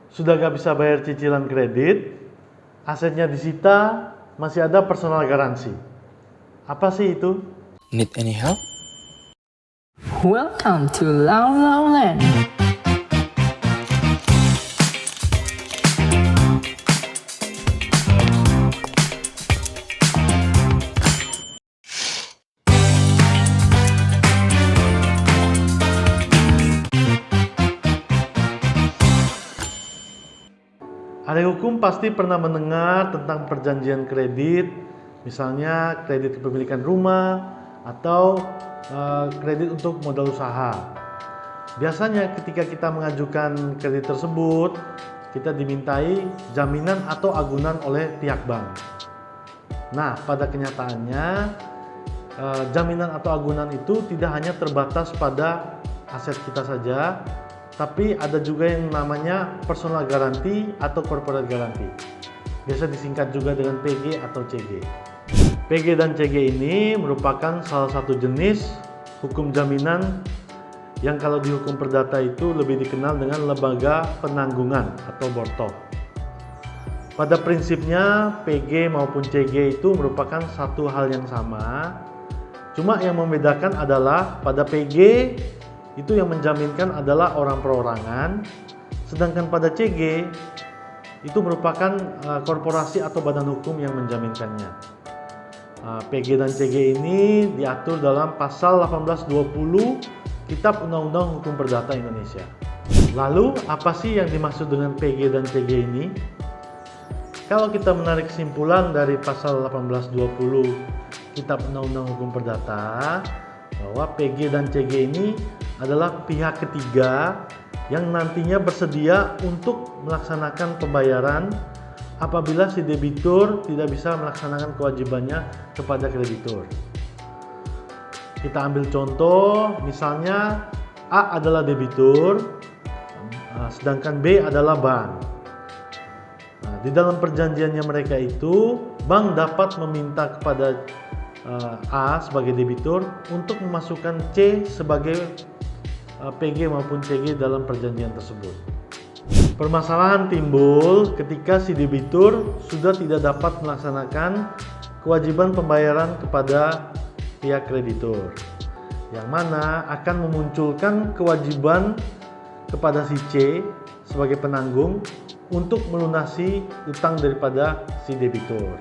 sudah gak bisa bayar cicilan kredit, asetnya disita, masih ada personal garansi. Apa sih itu? Need any help? Welcome to Lao Lao Land. Ahli hukum pasti pernah mendengar tentang perjanjian kredit, misalnya kredit kepemilikan rumah atau kredit untuk modal usaha. Biasanya ketika kita mengajukan kredit tersebut, kita dimintai jaminan atau agunan oleh pihak bank. Nah, pada kenyataannya jaminan atau agunan itu tidak hanya terbatas pada aset kita saja, tapi ada juga yang namanya personal guarantee atau corporate guarantee. Biasa disingkat juga dengan PG atau CG. PG dan CG ini merupakan salah satu jenis hukum jaminan yang kalau di hukum perdata itu lebih dikenal dengan lembaga penanggungan atau bortoh. Pada prinsipnya PG maupun CG itu merupakan satu hal yang sama. Cuma yang membedakan adalah pada PG itu yang menjaminkan adalah orang perorangan, sedangkan pada CG itu merupakan korporasi atau badan hukum yang menjaminkannya. PG dan CG ini diatur dalam pasal 1820 Kitab Undang-Undang Hukum Perdata Indonesia. Lalu apa sih yang dimaksud dengan PG dan CG ini? Kalau kita menarik kesimpulan dari pasal 1820 Kitab Undang-Undang Hukum Perdata, bahwa PG dan CG ini adalah pihak ketiga yang nantinya bersedia untuk melaksanakan pembayaran apabila si debitur tidak bisa melaksanakan kewajibannya kepada kreditur. Kita ambil contoh, misalnya A adalah debitur, sedangkan B adalah bank. Nah, di dalam perjanjiannya mereka itu, bank dapat meminta kepada A sebagai debitur untuk memasukkan C sebagai PG maupun CG dalam perjanjian tersebut. Permasalahan timbul ketika si debitur sudah tidak dapat melaksanakan kewajiban pembayaran kepada pihak kreditur, yang mana akan memunculkan kewajiban kepada si C sebagai penanggung untuk melunasi utang daripada si debitur.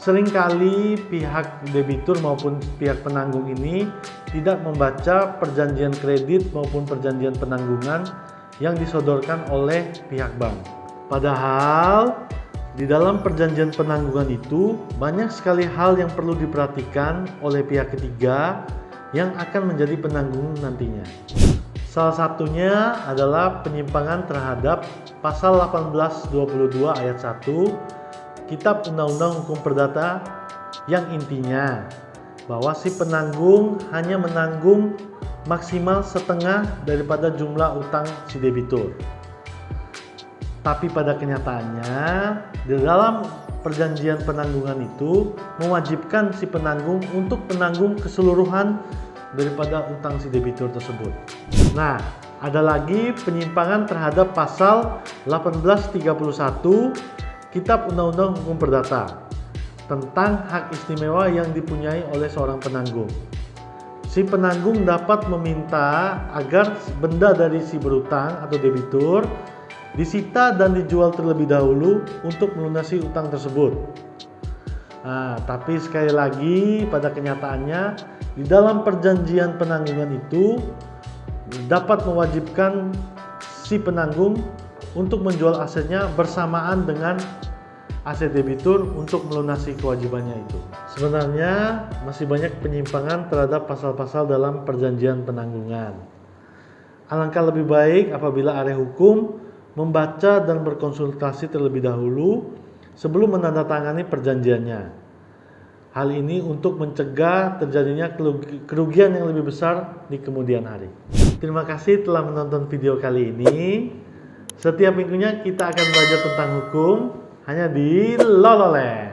Seringkali pihak debitur maupun pihak penanggung ini tidak membaca perjanjian kredit maupun perjanjian penanggungan yang disodorkan oleh pihak bank. Padahal di dalam perjanjian penanggungan itu banyak sekali hal yang perlu diperhatikan oleh pihak ketiga yang akan menjadi penanggung nantinya. Salah satunya adalah penyimpangan terhadap pasal 1822 ayat 1 Kitab Undang-Undang Hukum Perdata, yang intinya bahwa si penanggung hanya menanggung maksimal setengah daripada jumlah utang si debitur. Tapi pada kenyataannya di dalam perjanjian penanggungan itu mewajibkan si penanggung untuk menanggung keseluruhan daripada utang si debitur tersebut. Nah, ada lagi penyimpangan terhadap pasal 1831 Kitab Undang-Undang Hukum Perdata tentang hak istimewa yang dipunyai oleh seorang penanggung. Si penanggung dapat meminta agar benda dari si berutang atau debitur disita dan dijual terlebih dahulu untuk melunasi utang tersebut. Nah, tapi sekali lagi pada kenyataannya di dalam perjanjian penanggungan itu dapat mewajibkan si penanggung untuk menjual asetnya bersamaan dengan aset debitur untuk melunasi kewajibannya itu. Sebenarnya masih banyak penyimpangan terhadap pasal-pasal dalam perjanjian penanggungan. Alangkah lebih baik apabila ahli hukum membaca dan berkonsultasi terlebih dahulu sebelum menandatangani perjanjiannya. Hal ini untuk mencegah terjadinya kerugian yang lebih besar di kemudian hari. Terima kasih telah menonton video kali ini. Setiap minggunya kita akan belajar tentang hukum hanya di Lao Lao Land.